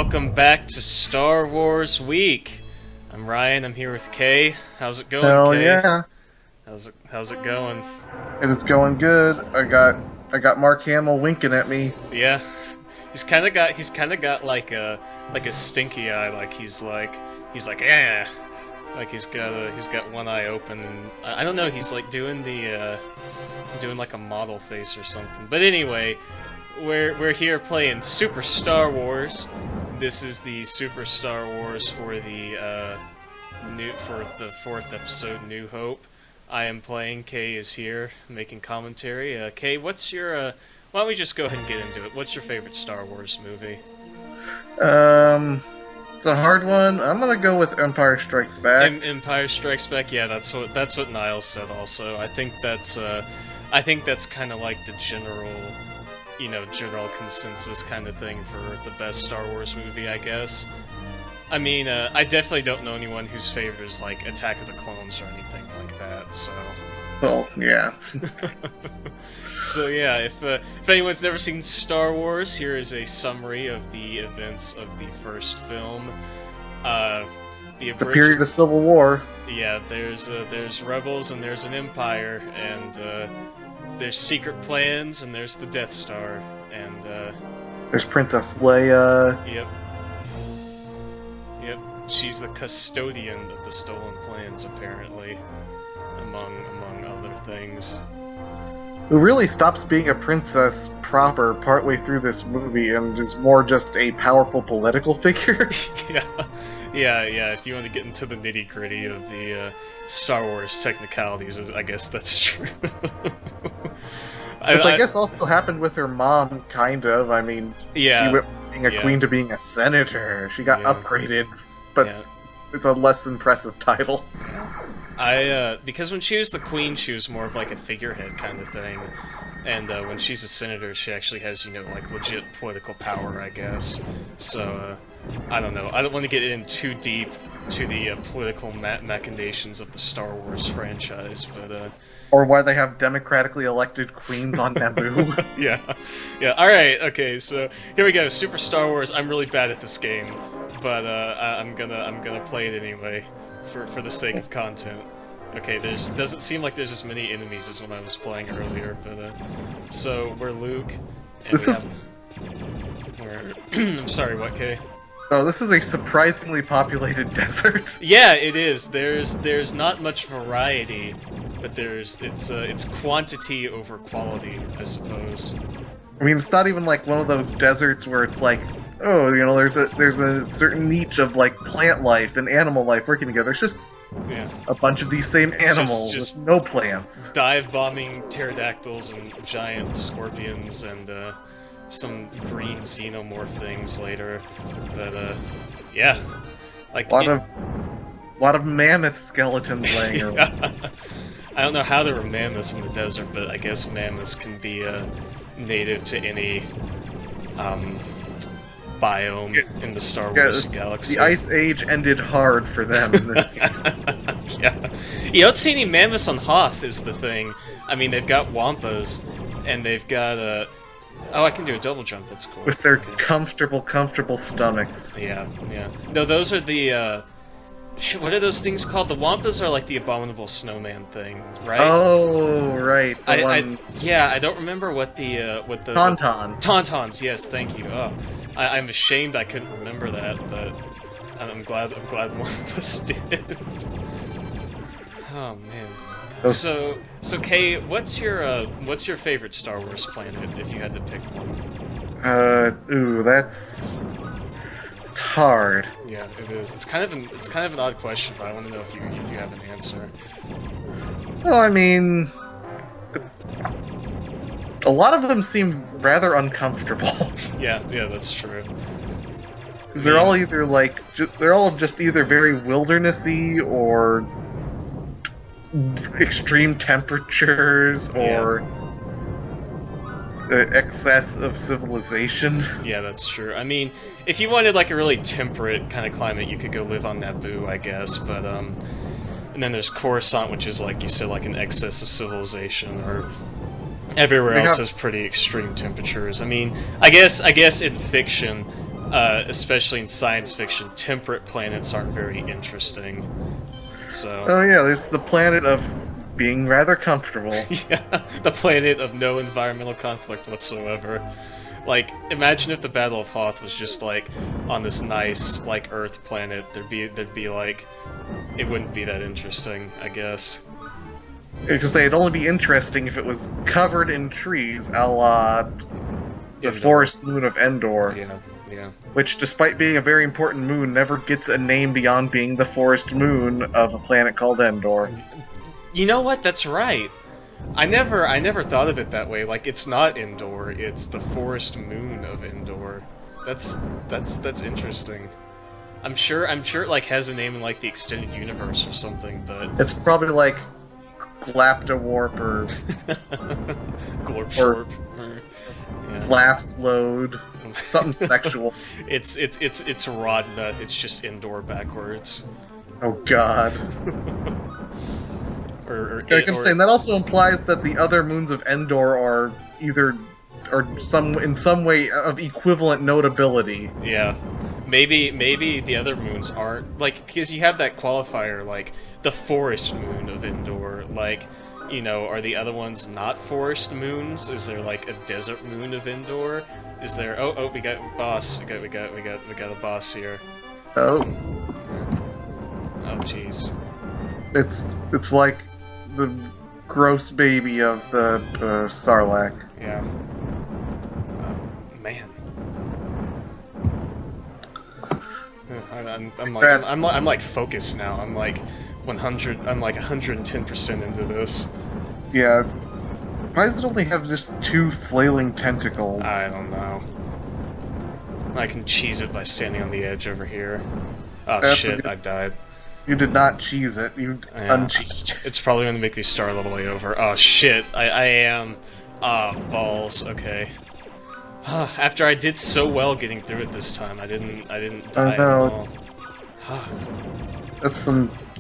welcome back to Star Wars Week. I'm Ryan, I'm here with Kay. How's it going, Hell Kay? yeah, How's it going? it is going good. I got Mark Hamill winking at me. Yeah. He's kinda got like a stinky eye, he's like yeah. Like he's got one eye open and I don't know, he's like doing like a model face or something. But anyway, we're here playing Super Star Wars. This is the Super Star Wars for the fourth episode, New Hope. I am playing. Kay is here making commentary. Kay, what's your why don't we just go ahead and get into it? What's your favorite Star Wars movie? It's a hard one. I'm gonna go with Empire Strikes Back. Empire Strikes Back. Yeah, that's what Niles said. Also, I think that's kind of like the general consensus kind of thing for the best Star Wars movie, I guess. I mean, I definitely don't know anyone whose favorite is like Attack of the Clones or anything like that. So. Well, yeah. So yeah, if anyone's never seen Star Wars, here is a summary of the events of the first film. The period of Civil War. Yeah, there's rebels and there's an empire, and there's secret plans and there's the Death Star, and there's Princess Leia. Yep. She's the custodian of the stolen plans, apparently, among other things. Who really stops being a princess proper partway through this movie and is more just a powerful political figure. Yeah. If you want to get into the nitty gritty of the Star Wars technicalities, I guess that's true. I guess also happened with her mom, kind of. I mean, yeah, she went from being a queen to being a senator. She got upgraded, but it's a less impressive title. Because when she was the queen, she was more of like a figurehead kind of thing, and when she's a senator, she actually has, like legit political power, I guess. So, I don't know. I don't want to get in too deep to the political machinations of the Star Wars franchise, but or why they have democratically elected queens on Naboo. yeah. All right, okay. So here we go. Super Star Wars. I'm really bad at this game, but I'm gonna play it anyway. For the sake of content. Okay, doesn't seem like there's as many enemies as when I was playing earlier, but so we're Luke, and I'm sorry, what, Kay? Oh, this is a surprisingly populated desert. Yeah, it is. There's not much variety, but it's quantity over quality, I suppose. I mean, it's not even like one of those deserts where it's like, oh, there's a certain niche of like plant life and animal life working together. It's just a bunch of these same animals just with no plants. Dive bombing pterodactyls and giant scorpions and some green xenomorph things later. But yeah, like a lot of mammoth skeletons laying around. I don't know how there were mammoths in the desert, but I guess mammoths can be native to any biome in the Star Wars galaxy. The Ice Age ended hard for them in this case. Yeah. You don't see any mammoths on Hoth is the thing. I mean, they've got wampas, and they've got oh, I can do a double jump, that's cool. With their comfortable stomachs. Yeah. No, those are the, what are those things called? The wampas are like the abominable snowman thing, right? Oh, right. I don't remember what the Tauntauns. Tauntauns, yes, thank you. Oh, I'm ashamed I couldn't remember that, but I'm glad one of us did. Oh man. So Kay, what's your favorite Star Wars planet if you had to pick one? It's hard. Yeah, it is. It's kind of an odd question, but I want to know if you have an answer. Well, I mean, a lot of them seem rather uncomfortable. Yeah, that's true. They're all either like they're all just either very wildernessy or extreme temperatures or the excess of civilization. Yeah, that's true. I mean, if you wanted like a really temperate kind of climate, you could go live on Naboo, I guess. But and then there's Coruscant, which is like you said, like an excess of civilization, or everywhere else has pretty extreme temperatures. I mean, I guess in fiction, especially in science fiction, temperate planets aren't very interesting. So. Oh yeah, there's the planet of being rather comfortable. Yeah, the planet of no environmental conflict whatsoever. Like, imagine if the Battle of Hoth was just like on this nice like Earth planet. There'd be like, it wouldn't be that interesting, I guess. Because it'd only be interesting if it was covered in trees, a la the Endor. forest moon of Endor. Yeah, yeah. Which, despite being a very important moon, never gets a name beyond being the forest moon of a planet called Endor. You know what? That's right. I never thought of it that way. Like, it's not Endor, it's the forest moon of Endor. That's interesting. I'm sure it like has a name in like the extended universe or something, but it's probably like Glaptawarp or Glorpshorp or yeah. Blast Load, something sexual. It's Rodnut. It's just Endor backwards. Oh God. I can say that also implies that the other moons of Endor are either in some way of equivalent notability. Yeah, maybe the other moons aren't, like, because you have that qualifier like the forest moon of Endor. Like, you know, are the other ones not forest moons? Is there like a desert moon of Endor? Is there? Oh, we got boss. We got a boss here. Oh. Oh jeez. It's like the gross baby of the Sarlacc. Yeah. Man. I'm like focused now. I'm like 100. I'm like 110% into this. Yeah. Why does it only have just 2 flailing tentacles? I don't know. I can cheese it by standing on the edge over here. Oh shit! I died. You did not cheese it. You uncheesed it. It's probably going to make me start a little way over. Oh shit! I am. Balls. Okay. After I did so well getting through it this time, I didn't die at all.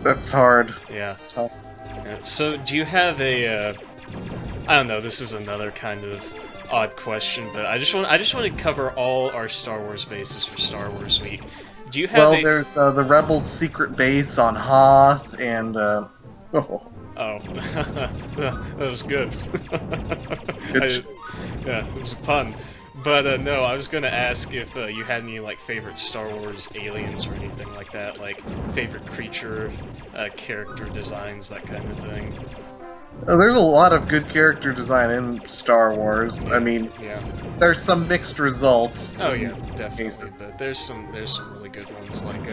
That's hard. Yeah. Tough. Yeah. So, do you have a? I don't know. This is another kind of odd question, but I just want to cover all our Star Wars bases for Star Wars Week. Do you have there's the Rebels' secret base on Hoth, and Oh, that was good. Yeah, it was a pun. But no, I was gonna ask if you had any like favorite Star Wars aliens or anything like that, like favorite creature, character designs, that kind of thing. There's a lot of good character design in Star Wars. I mean, yeah, there's some mixed results. Oh yeah, definitely. But there's some really good ones. Like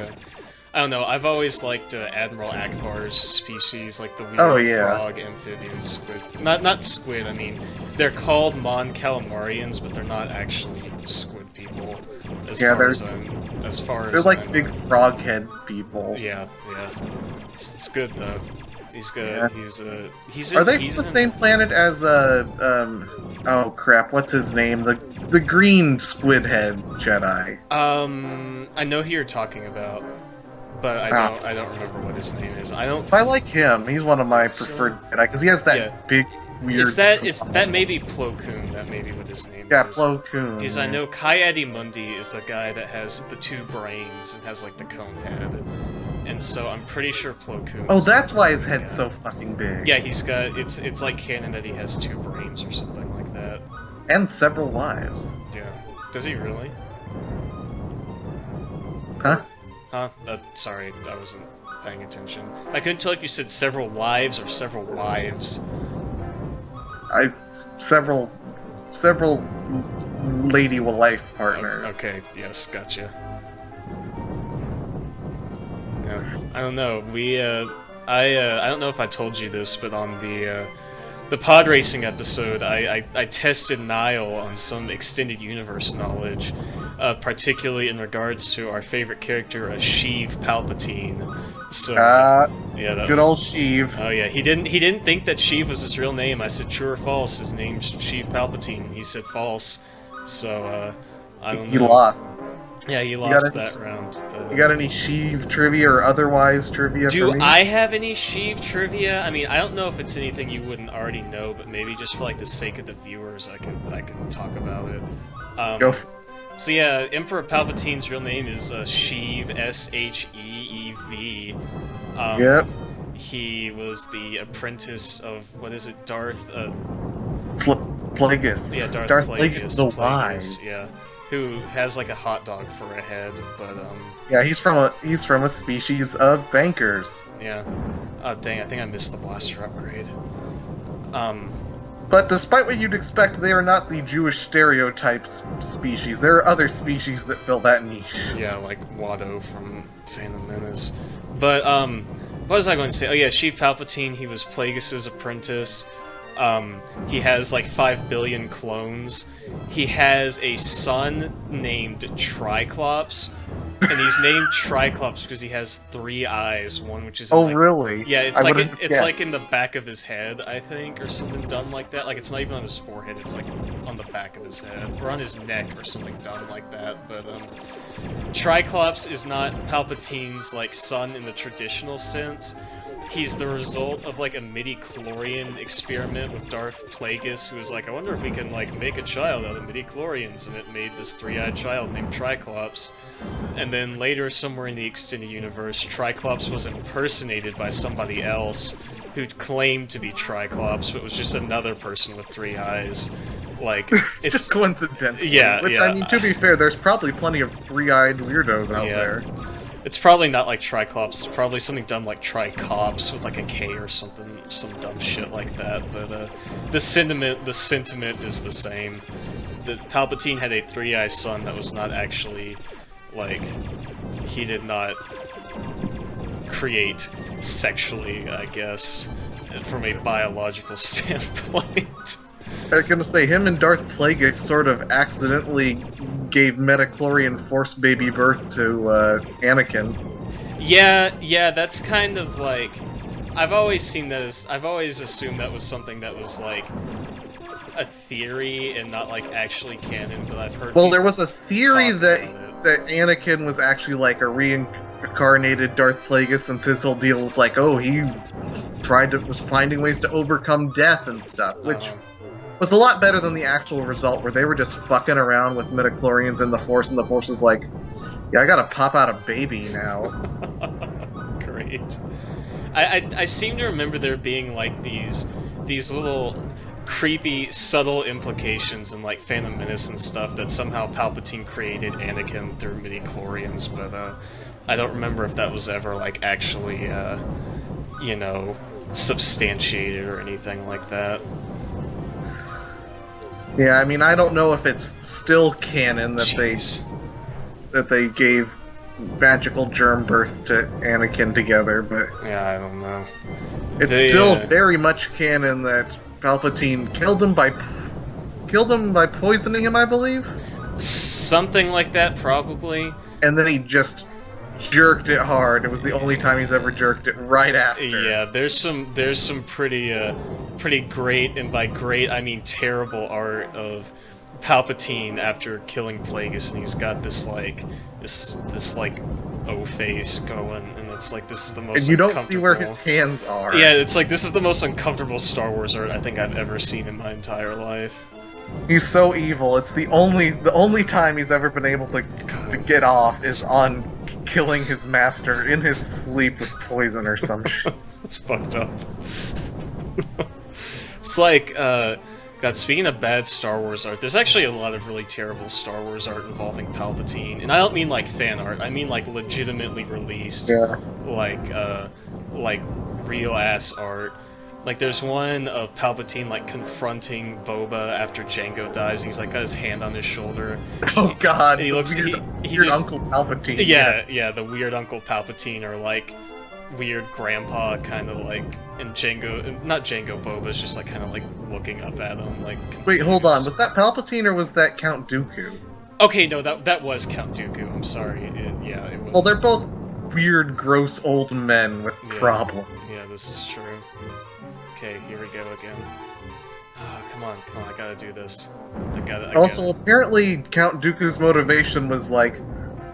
I don't know. I've always liked Admiral Akbar's species, like the weird frog, amphibian, squid. Not squid. I mean, they're called Mon Calamarians, but they're not actually squid people. As far as they're like big frog head people. Yeah. It's good though. He's good. Yeah. Are they from the same planet as oh crap, what's his name? The green squid head Jedi. I know who you're talking about, but I don't remember what his name is. I like him. He's one of my preferred Jedi because he has that big weird. Is that maybe Plo Koon? That may be what his name is. Yeah, Plo Koon. Because I know Ki-Adi-Mundi is the guy that has the 2 brains and has like the cone head. And so I'm pretty sure Plo Koon. Oh, that's why his head's so fucking big. Yeah, he's got it's like canon that he has 2 brains or something like that. And several wives. Yeah. Does he really? Huh? Huh? Sorry, I wasn't paying attention. I couldn't tell if you said several lives or several wives. Several lady life partners. Okay, yes, gotcha. I don't know. I don't know if I told you this, but on the pod racing episode, I tested Niall on some extended universe knowledge, particularly in regards to our favorite character, Sheev Palpatine. So yeah, that good old Sheev. Oh yeah, he didn't think that Sheev was his real name. I said true or false. His name's Sheev Palpatine. He said false. So I don't know. He lost. Yeah, he lost that round. But, you got any Sheev trivia or otherwise trivia for me? Do I have any Sheev trivia? I mean, I don't know if it's anything you wouldn't already know, but maybe just for like the sake of the viewers, I could talk about it. Go. So yeah, Emperor Palpatine's real name is Sheev, S-H-E-E-V. Yep. He was the apprentice of, what is it, Darth... Plagueis. Yeah, Darth Plagueis. The Plagueis, yeah. Who has like a hot dog for a head, but Yeah, he's from a species of bankers. Yeah. Oh dang, I think I missed the blaster upgrade. But despite what you'd expect, they are not the Jewish stereotype species. There are other species that fill that niche. Yeah, like Watto from Phantom Menace. But what was I going to say? Oh yeah, Sheev Palpatine, he was Plagueis' apprentice. He has like 5 billion clones. He has a son named Triclops, and he's named Triclops because he has 3 eyes. One which is really? Yeah, it's like in the back of his head, I think, or something dumb like that. Like it's not even on his forehead; it's like on the back of his head, or on his neck, or something dumb like that. But Triclops is not Palpatine's like son in the traditional sense. He's the result of like a midi-chlorian experiment with Darth Plagueis, who was like, I wonder if we can like make a child out of midi-chlorians, and it made this 3-eyed child named Triclops. And then later, somewhere in the extended universe, Triclops was impersonated by somebody else who claimed to be Triclops, but was just another person with 3 eyes. Like, it's just coincidental. Yeah, Which, yeah. I mean, to be fair, there's probably plenty of 3-eyed weirdos out there. It's probably not like Triclops, it's probably something dumb like Tricops with like a K or something, some dumb shit like that, but the sentiment is the same. The Palpatine had a 3-eyed son that was not actually, like, he did not create sexually, I guess, from a biological standpoint. I was gonna say, him and Darth Plagueis sort of accidentally gave metachlorian force baby birth to Anakin. Yeah, that's kind of like... I've always assumed that was something that was like a theory and not like actually canon, but I've heard... Well, there was a theory that Anakin was actually like a reincarnated Darth Plagueis, and his whole deal was like, oh, he was finding ways to overcome death and stuff, which... was a lot better than the actual result, where they were just fucking around with midichlorians in the Force, and the Force was like, yeah, I gotta pop out a baby now. Great. I seem to remember there being, like, these little creepy, subtle implications in, like, Phantom Menace and stuff that somehow Palpatine created Anakin through midichlorians, but, I don't remember if that was ever, like, actually, you know, substantiated or anything like that. Yeah, I mean, I don't know if it's still canon that they gave magical germ birth to Anakin together, but yeah, I don't know. It's still very much canon that Palpatine killed him by poisoning him, I believe. Something like that, probably. And then he just jerked it hard. It was the only time he's ever jerked it right after. Yeah, there's some pretty great, and by great I mean terrible, art of Palpatine after killing Plagueis, and he's got this like O face going, and it's like, this is the most and you don't see where his hands are. Yeah, it's like, this is the most uncomfortable Star Wars art I think I've ever seen in my entire life. He's so evil. It's the only time he's ever been able to get off is on killing his master in his sleep with poison or some shit. That's fucked up. It's like, God, speaking of bad Star Wars art, there's actually a lot of really terrible Star Wars art involving Palpatine. And I don't mean like fan art, I mean like legitimately released, like real-ass art. Like, there's one of Palpatine, like, confronting Boba after Jango dies, and he's, like, got his hand on his shoulder. Oh, God. And he looks... Weird just, Uncle Palpatine. Yeah, the weird Uncle Palpatine, or, like, weird grandpa, kind of, like, and Jango... Not Jango, Boba's just, like, kind of, like, looking up at him, like... Confused. Wait, hold on. Was that Palpatine, or was that Count Dooku? Okay, no, that was Count Dooku. I'm sorry. It was... Well, they're both weird, gross old men with problems. Yeah, this is true. Okay, here we go again. Oh, come on, I gotta do this. Also, apparently Count Dooku's motivation was like,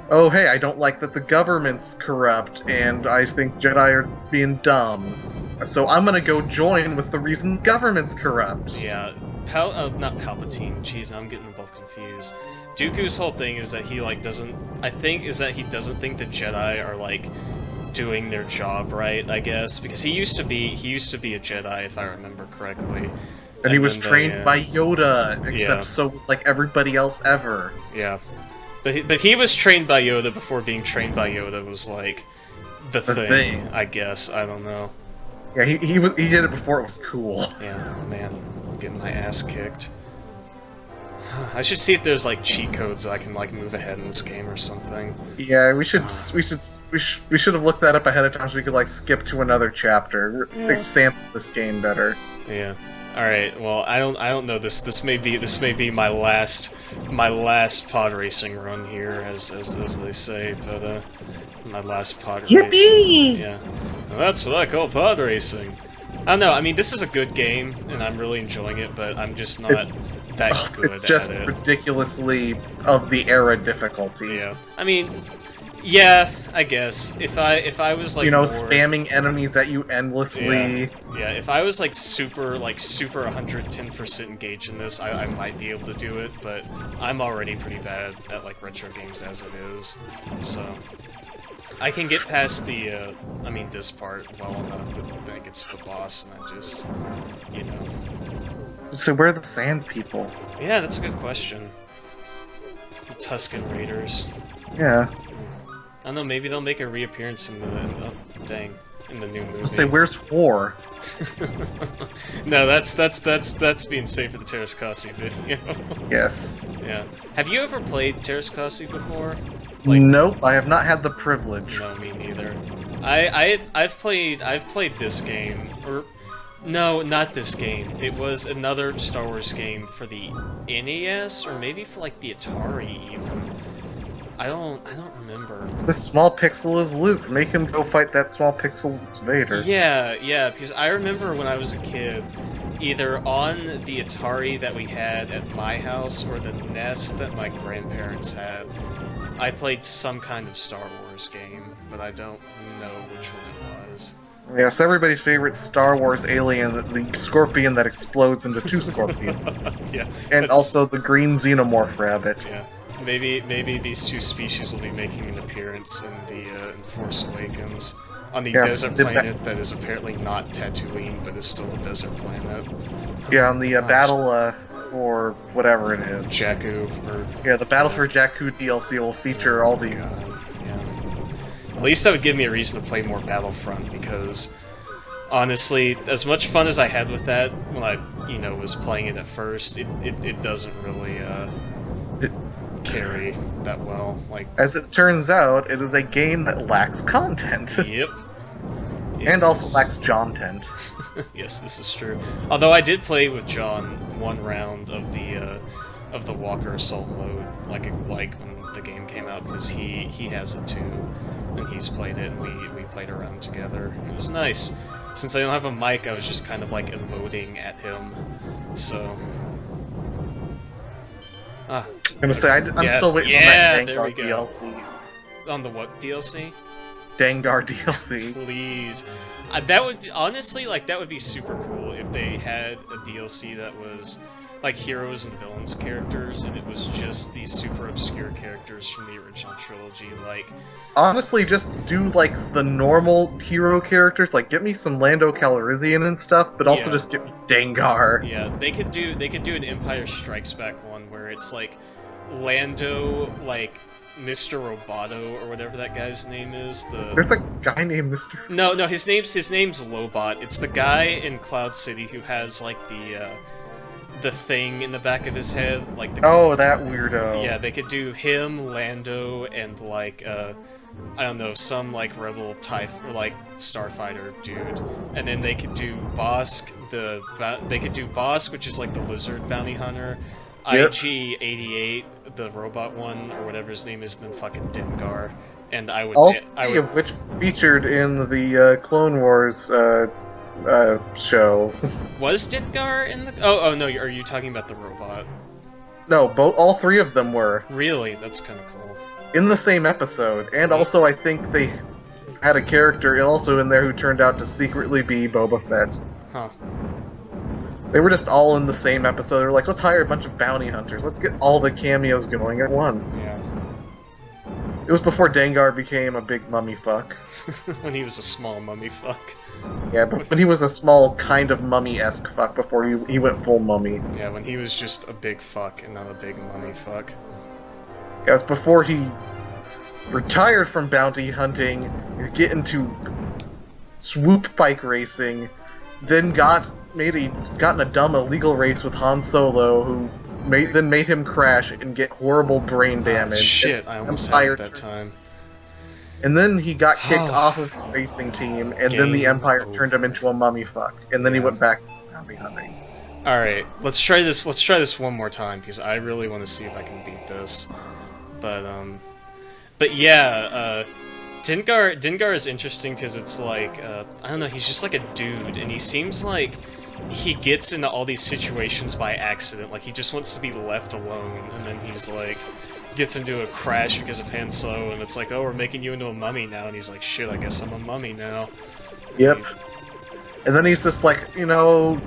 oh hey, I don't like that the government's corrupt, and I think Jedi are being dumb. So I'm gonna go join with the reason the government's corrupt. Yeah, not Palpatine, jeez, I'm getting them both confused. Dooku's whole thing is that he like doesn't. I think is that he doesn't think the Jedi are like doing their job right. I guess because he used to be a Jedi if I remember correctly. And he was trained by Yoda, except so was like everybody else ever. Yeah, but he was trained by Yoda before being trained by Yoda was like the thing. I guess I don't know. Yeah, he did it before it was cool. Yeah, man, I'm getting my ass kicked. I should see if there's like cheat codes that I can like move ahead in this game or something. Yeah, we should have looked that up ahead of time so we could like skip to another chapter, expand this game better. Yeah. All right. Well, I don't know this. This may be my last pod racing run here, as they say, but my last pod racing. Yeah. Well, that's what I call pod racing. I don't know. I mean, this is a good game, and I'm really enjoying it, but I'm just not that good it's just at it. Ridiculously of the era difficulty. Yeah. I mean, yeah, I guess if I was like more, spamming enemies at you endlessly. Yeah, if I was like super 110% engaged in this, I might be able to do it, but I'm already pretty bad at like retro games as it is, so I can get past the this part well enough, but then it gets to the boss and I just So where are the sand people? Yeah, that's a good question. The Tusken Raiders. Yeah. I don't know, maybe they'll make a reappearance in the new movie. Say, where's 4? No, that's being safe for the Terrace Kasi video. Yes. Yeah. Have you ever played Terrace Kasi before? Nope, I have not had the privilege. No, me neither. I've played this game, or no, not this game. It was another Star Wars game for the NES, or maybe for like the Atari even. I don't remember. The small pixel is Luke. Make him go fight that small pixel Vader. Yeah, because I remember when I was a kid, either on the Atari that we had at my house or the NES that my grandparents had, I played some kind of Star Wars game, but I don't know which one it was. Yes, everybody's favorite Star Wars alien, the scorpion that explodes into 2 scorpions. Yeah. And also the green xenomorph rabbit. Yeah. Maybe these 2 species will be making an appearance in the in Force Awakens on the desert planet that is apparently not Tatooine, but is still a desert planet. Yeah, on the battle for whatever it is. Jakku, the Battle for Jakku DLC will feature all these. Yeah. At least that would give me a reason to play more Battlefront, because honestly, as much fun as I had with that when I was playing it at first, it doesn't really carry that well. Like, as it turns out, it is a game that lacks content. Yep. And also lacks John-tent. Yes, this is true. Although I did play with John 1 round of the Walker Assault mode, like when the game came out, because he has it too, and he's played it, and we played around together. It was nice. Since I don't have a mic, I was just kind of like emoting at him, so. I'm gonna say, I'm still waiting on that Dengar DLC. On the what DLC? Dengar DLC. Please. That would, honestly, that would be super cool if they had a DLC that was, like, heroes and villains characters, and it was just these super obscure characters from the original trilogy, like... Honestly, just do, like, the normal hero characters, like, get me some Lando Calrissian and stuff, but also just get me Dengar. Yeah, they could do an Empire Strikes Back one, where it's, like, Lando, like, Mr. Roboto, or whatever that guy's name is. There's a guy named Mr. No, his name's Lobot. It's the guy in Cloud City who has, like, the thing in the back of his head, like the... Oh, that weirdo. Yeah, they could do him, Lando, and, like, I don't know, some, like, rebel type, or, like, starfighter dude. And then they could do Bosk, which is, like, the lizard bounty hunter, IG-88, the robot one, or whatever his name is, and then fucking Dengar. And I would... All three of which featured in the Clone Wars show. Was Dengar in the... Oh, no, are you talking about the robot? No, all 3 of them were. Really? That's kind of cool. In the same episode, and also I think they had a character also in there who turned out to secretly be Boba Fett. Huh. They were just all in the same episode. They were like, let's hire a bunch of bounty hunters. Let's get all the cameos going at once. Yeah. It was before Dengar became a big mummy fuck. When he was a small mummy fuck. Yeah, but when he was a small kind of mummy-esque fuck before he went full mummy. Yeah, when he was just a big fuck and not a big mummy fuck. Yeah, it was before he retired from bounty hunting, get into swoop bike racing, then got in a dumb illegal race with Han Solo, who made him crash and get horrible brain damage. Shit, I almost had it that time. And then he got kicked off of the racing team, and then the Empire turned him into a mummy fuck, and then he went back to bounty hunting. All right, let's try this one more time because I really want to see if I can beat this. But yeah, Dengar is interesting because it's like I don't know, he's just like a dude, and he seems like he gets into all these situations by accident. Like he just wants to be left alone, and then he's like gets into a crash because of Han Solo, and it's like, oh, we're making you into a mummy now, and he's like, shit, I guess I'm a mummy now. Yep. And then he's just like, you know,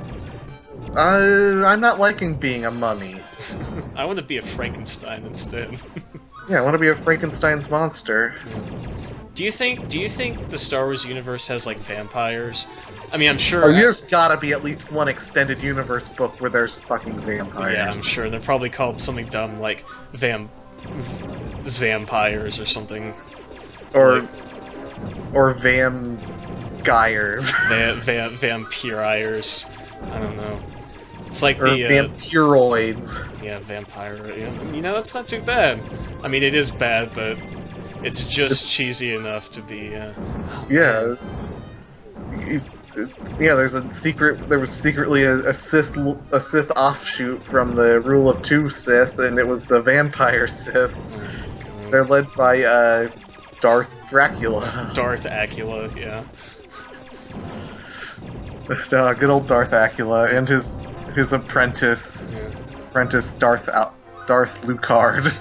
I'm not liking being a mummy. I want to be a Frankenstein instead. Yeah, I want to be a Frankenstein's monster. Do you think the Star Wars universe has like vampires? I mean, I'm sure. Oh, there's gotta be at least one extended universe book where there's fucking vampires. Yeah, I'm sure. They're probably called something dumb like Zampires or something. Or Vam Guyers. Vampiriers. I don't know. It's like or the Vampiroids. Yeah, vampire. Yeah. You know, that's not too bad. I mean, it is bad, but it's just cheesy enough to be. Yeah. Yeah, there was secretly a Sith offshoot from the Rule of Two Sith, and it was the Vampire Sith. Oh, they're led by Darth Dracula. Darth Acula, yeah. Good old Darth Acula and his apprentice, Darth Lucard.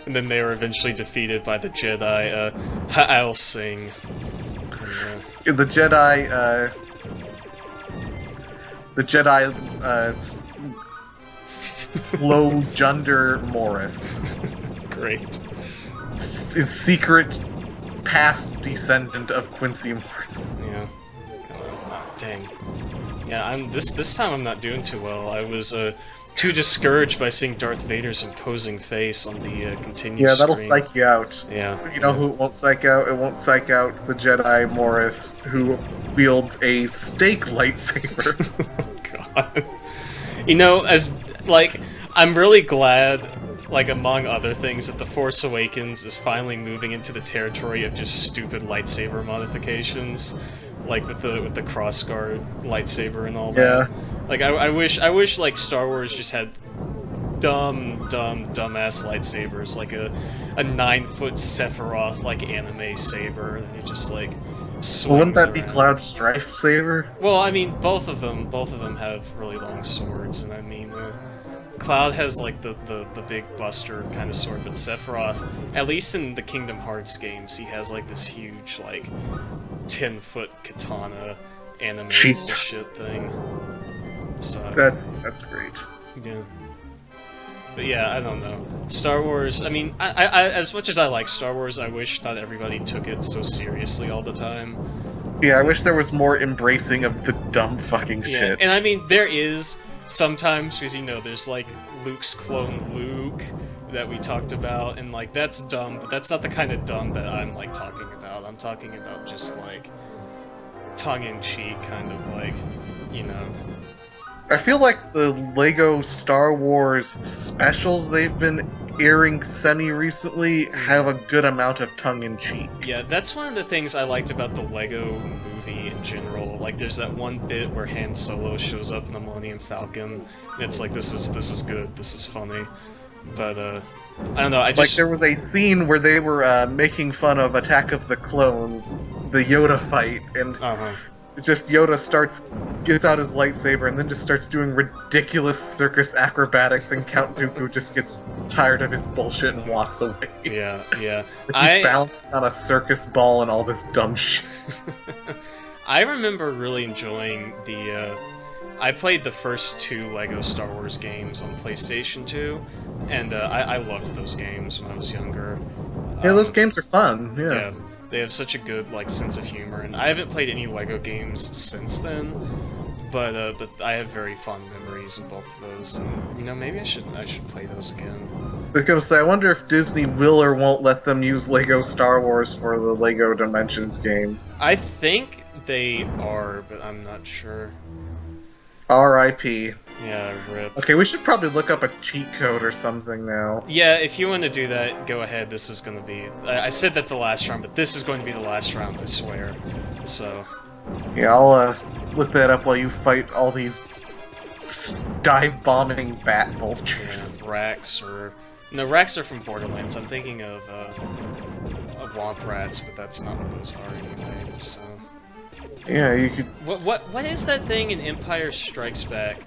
And then they were eventually defeated by the Jedi Ha'al Singh. The Jedi, Low Junder Morris. Great. His secret past descendant of Quincy Morris. Yeah. Oh, dang. Yeah, this time I'm not doing too well. I was too discouraged by seeing Darth Vader's imposing face on the continued Yeah, that'll screen. psych you out. Yeah. You know who it won't psych out? It won't psych out the Jedi Morris, who wields a steak lightsaber. Oh, God. You know, I'm really glad, like, among other things, that The Force Awakens is finally moving into the territory of just stupid lightsaber modifications. Like with the crossguard lightsaber and all that. Yeah. Like I wish like Star Wars just had dumbass lightsabers, like a 9-foot Sephiroth like anime saber that you just like swings Well, wouldn't that around. be Cloud Strife saber? Well, I mean, both of them have really long swords, and I mean, Cloud has like the big buster kind of sword, but Sephiroth, at least in the Kingdom Hearts games, he has like this huge like 10-foot katana anime bullshit thing. So that's great. Yeah. But yeah, I don't know. Star Wars, I mean, I as much as I like Star Wars, I wish not everybody took it so seriously all the time. Yeah, I wish there was more embracing of the dumb fucking shit. And I mean, there is sometimes, because, you know, there's like Luke's clone Luke that we talked about, and like, that's dumb, but that's not the kind of dumb that I'm like talking about. I'm talking about just like tongue-in-cheek, kind of like, you know. I feel like the Lego Star Wars specials they've been airing semi-recently have a good amount of tongue-in-cheek. Yeah, that's one of the things I liked about the Lego movie in general. Like, there's that one bit where Han Solo shows up in the Millennium Falcon, and it's like, this is good, this is funny. But, I don't know, I just... Like, there was a scene where they were making fun of Attack of the Clones, the Yoda fight, and just Yoda gets out his lightsaber and then just starts doing ridiculous circus acrobatics, and Count Dooku just gets tired of his bullshit and walks away. Yeah. He's balancing on a circus ball and all this dumb shit. I remember really enjoying the I played the first 2 Lego Star Wars games on PlayStation 2, and I loved those games when I was younger. Yeah, those games are fun. Yeah, they have such a good sense of humor, and I haven't played any Lego games since then. But I have very fond memories of both of those, and maybe I should play those again. I was gonna say, I wonder if Disney will or won't let them use Lego Star Wars for the Lego Dimensions game. I think they are, but I'm not sure. R.I.P. Yeah, rip. Okay, we should probably look up a cheat code or something now. Yeah, if you want to do that, go ahead. This is going to be... I said that the last round, but this is going to be the last round, I swear. So... Yeah, I'll look that up while you fight all these dive-bombing bat vultures. Yeah, Rax or... No, Rax are from Borderlands. I'm thinking of Womp Rats, but that's not what those are anyway, so... Yeah, you could... What is that thing in Empire Strikes Back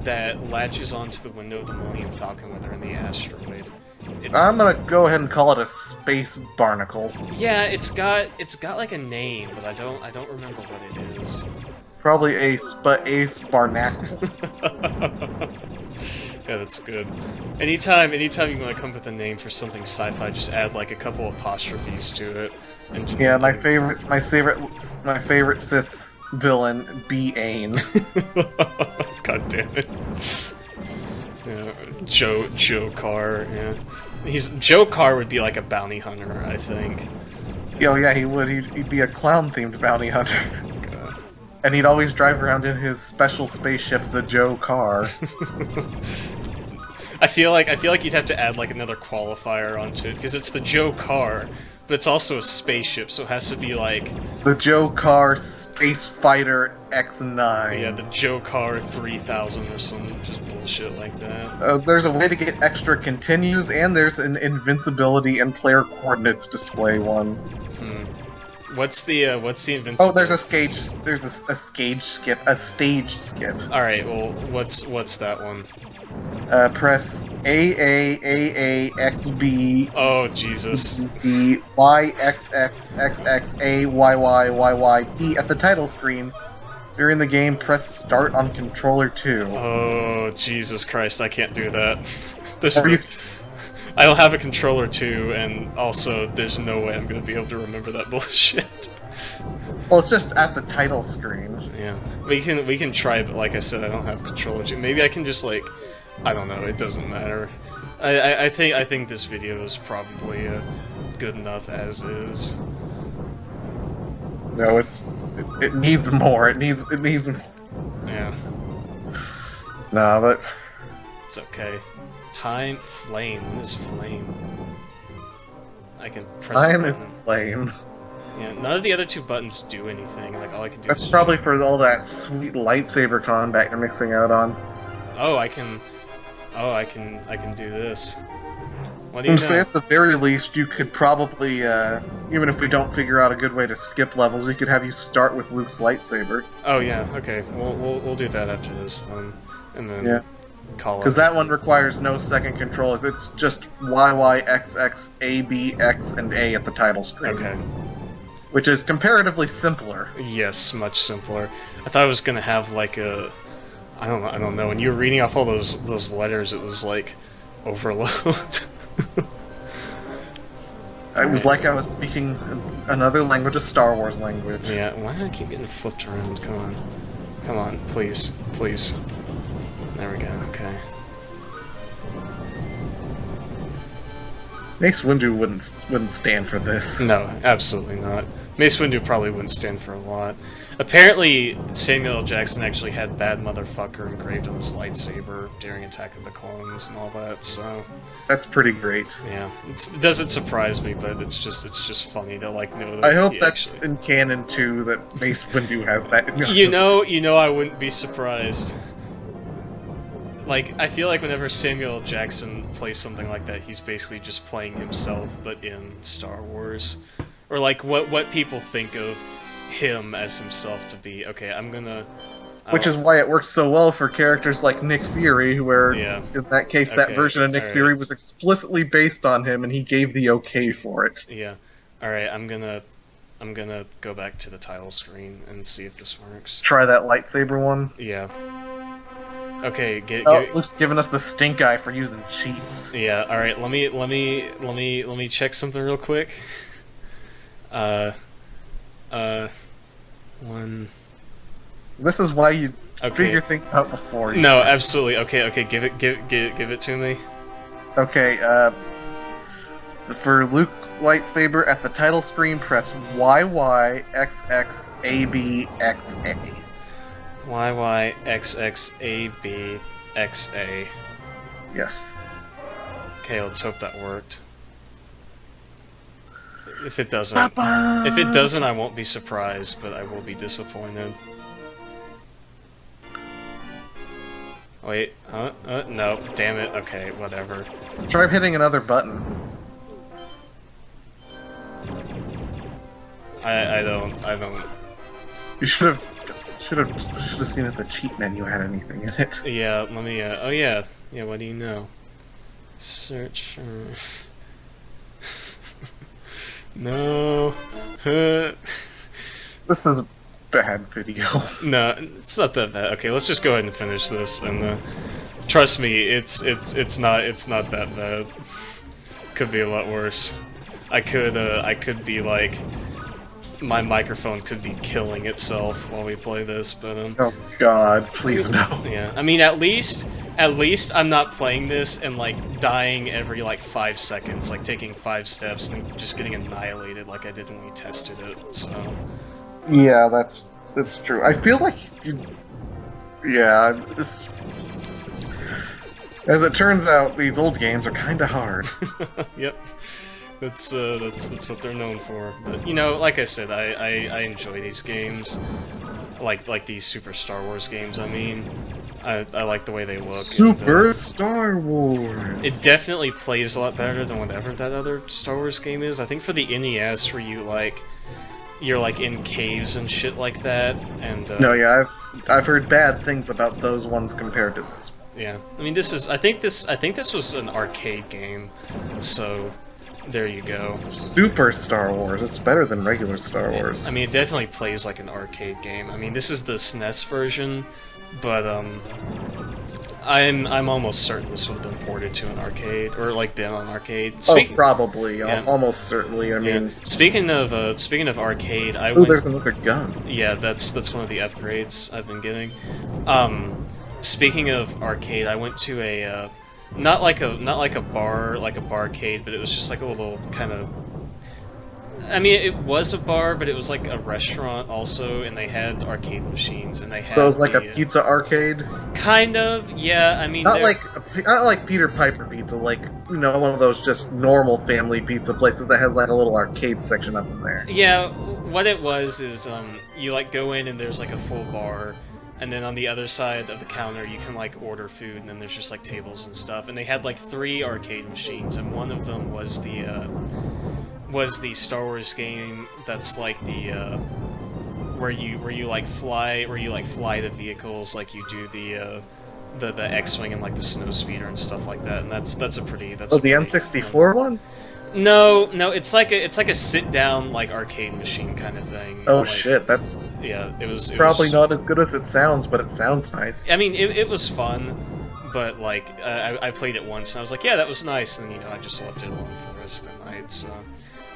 that latches onto the window of the Millennium Falcon when they're in the asteroid? I'm gonna go ahead and call it a space barnacle. Yeah, it's got like a name, but I don't remember what it is. Probably ace barnacle. Yeah, that's good. Anytime you want to come up with a name for something sci-fi, just add like a couple apostrophes to it. And yeah, my favorite Sith villain, B-Ain. God damn it. Yeah, Joe Carr. Yeah, Joe Carr would be like a bounty hunter, I think. Oh yeah, he would. He'd be a clown-themed bounty hunter. God. And he'd always drive around in his special spaceship, the Joe Carr. I feel like you'd have to add like another qualifier onto it because it's the Joe Carr, but it's also a spaceship, so it has to be like the Joe Carr Space Fighter X9. Yeah, the Joe Carr 3000 or some just bullshit like that. There's a way to get extra continues, and there's an invincibility and player coordinates display one. What's the invincibility? Oh, there's a stage skip. All right, well, what's that one? Press AAAAXB. Oh Jesus. YXXXXAYYYYD at the title screen. During the game, press start on controller 2. Oh Jesus Christ! I can't do that. I don't have a controller 2, and also there's no way I'm gonna be able to remember that bullshit. Well, it's just at the title screen. Yeah, we can try, but like I said, I don't have controller 2. Maybe I can just like. I don't know, it doesn't matter. I think this video is probably good enough as is. No, it needs more. It needs more. Yeah. Nah, but it's okay. Flame. What is flame? I can press time is flame. Yeah, none of the other 2 buttons do anything. Like all I can do. That's is probably for all that sweet lightsaber combat you're mixing out on. Oh, I can do this. What do you know? Say at the very least, you could probably, even if we don't figure out a good way to skip levels, we could have you start with Luke's lightsaber. Oh yeah, okay. We'll do that after this then, and then call it. Because that one requires no second controllers. It's just Y, Y, X, X, A, B, X, and A at the title screen. Okay. Which is comparatively simpler. Yes, much simpler. I thought I was gonna have like a. I don't know. When you were reading off all those letters, it was like overload. It was like I was speaking another language, a Star Wars language. Yeah. Why do I keep getting flipped around? Come on, please. There we go. Okay. Mace Windu wouldn't stand for this. No, absolutely not. Mace Windu probably wouldn't stand for a lot. Apparently, Samuel L. Jackson actually had "bad motherfucker" engraved on his lightsaber during Attack of the Clones and all that. So that's pretty great. Yeah, it doesn't surprise me, but it's just funny to like know that. I hope that's in canon too. That Mace Windu has that. You know, I wouldn't be surprised. Like, I feel like whenever Samuel L. Jackson plays something like that, he's basically just playing himself, but in Star Wars, or like what people think of him as himself to be. Okay, I'm gonna... Which is why it works so well for characters like Nick Fury, where, in that case, that version of Nick Fury was explicitly based on him, and he gave the okay for it. Yeah. Alright, I'm gonna go back to the title screen and see if this works. Try that lightsaber one? Yeah. Okay, Luke's giving us the stink eye for using cheats. Yeah. All right. Let me check something real quick. One. This is why you figure things out before. No, absolutely. Okay. Give it to me. Okay. For Luke's lightsaber, at the title screen, press YYXXABXA. YYXXABXA. Yes. Okay, let's hope that worked. If it doesn't, I won't be surprised, but I will be disappointed. Wait, no, damn it. Okay, whatever. Try hitting another button. I don't. You should have seen if the cheat menu had anything in it. Yeah, let me. Oh yeah. What do you know? Search. No. This is a bad video. No, it's not that bad. Okay, let's just go ahead and finish this. And trust me, it's not that bad. Could be a lot worse. I could be like, my microphone could be killing itself while we play this, but oh god, please no. Yeah, I mean, at least I'm not playing this and like dying every like 5 seconds, like taking 5 steps and just getting annihilated like I did when we tested it. So yeah, that's true. I feel like as it turns out, these old games are kind of hard. Yep. That's what they're known for. But you know, like I said, I enjoy these games, like these Super Star Wars games. I mean, I like the way they look. Super Star Wars. It definitely plays a lot better than whatever that other Star Wars game is. I think for the NES, where you're like in caves and shit like that. And no, yeah, I've heard bad things about those ones compared to this. Yeah, I mean, I think this was an arcade game, so. There you go. Super Star Wars. It's better than regular Star Wars. I mean, it definitely plays like an arcade game. I mean, this is the SNES version, but I'm almost certain this would have been ported to an arcade or like been on arcade. Probably. Yeah. Almost certainly. I mean, speaking of arcade, there's another gun. Yeah, that's one of the upgrades I've been getting. Speaking of arcade, I went to a. Not like a bar, like a barcade, but it was just like a little kind of. I mean, it was a bar, but it was like a restaurant also, and they had arcade machines, and they had. So it was like a pizza arcade. Kind of, yeah. I mean, not like Peter Piper Pizza, like one of those just normal family pizza places that has like a little arcade section up in there. Yeah, what it was is you like go in and there's like a full bar. And then on the other side of the counter, you can like order food, and then there's just like tables and stuff. And they had like 3 arcade machines, and one of them was the Star Wars game that's like the where you fly the vehicles, like you do the X-wing and like the snowspeeder and stuff like that. And that's a pretty the N64 one. No, it's like a sit-down like arcade machine kind of thing. Oh like, shit, that's it was probably not as good as it sounds, but it sounds nice. I mean, it was fun, but like I played it once and I was like, yeah, that was nice, and I just left it alone for the rest of the night. So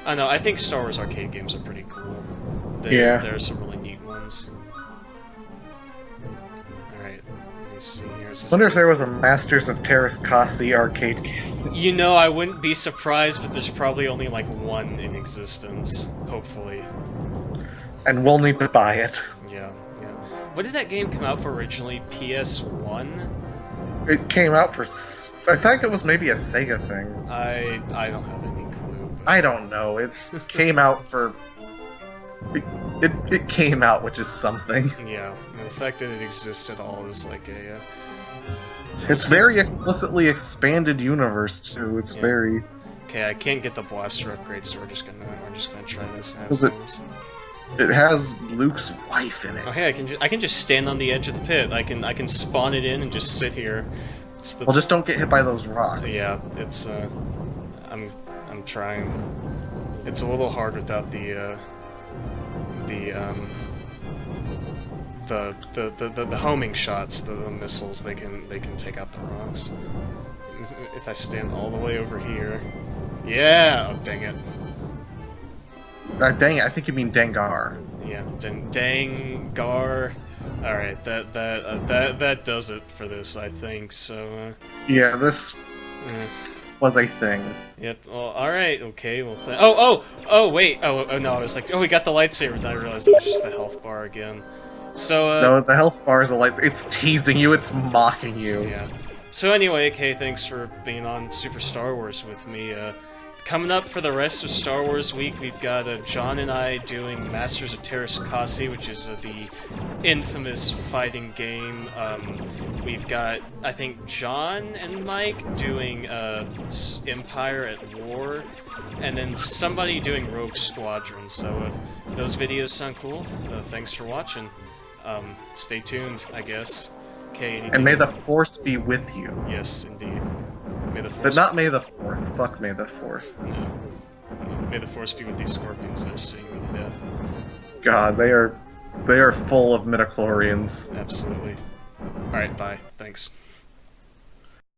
I don't know. I think Star Wars arcade games are pretty cool. There are some really neat ones. All right, let me see here. I wonder if there was a Masters of Terras Kasi arcade game. I wouldn't be surprised, but there's probably only like one in existence, hopefully. And we'll need to buy it. Yeah. What did that game come out for originally? PS1? It came out for. I think it was maybe a Sega thing. I don't have any clue. But... I don't know. It came out for. It came out, which is something. Yeah, and the fact that it exists at all is like a. It's very explicitly expanded universe too. It's very. Okay, I can't get the blaster upgrade, so we're just gonna try this. It has Luke's wife in it. Oh hey, I can just stand on the edge of the pit. I can spawn it in and just sit here. Well, just don't get hit by those rocks. Yeah, it's I'm trying. It's a little hard without the the homing shots, the missiles, they can take out the rocks. If I stand all the way over here, yeah. Oh, dang it. Dang it! I think you mean Dengar. Yeah, Dengar. All right, that does it for this, I think. So. Yeah, this was a thing. Yep. Well, all right. Okay. Well. Oh. Wait. Oh. No. I was like, oh, we got the lightsaber. Then I realized it was just the health bar again. So. No, the health bar is a light. It's teasing you. It's mocking you. Yeah. So anyway, okay. Thanks for being on Super Star Wars with me. Coming up for the rest of Star Wars Week, we've got John and I doing Masters of Terras Kasi, which is the infamous fighting game. We've got, I think, John and Mike doing Empire at War, and then somebody doing Rogue Squadron. So if those videos sound cool, thanks for watching. Stay tuned, I guess. Okay. And may the Force be with you. Yes, indeed. May the Force. But not May the 4th. Fuck May the 4th. No. May the Force be with these scorpions that are stinging me to death. God, they are full of midichlorians. Absolutely. Alright, bye. Thanks.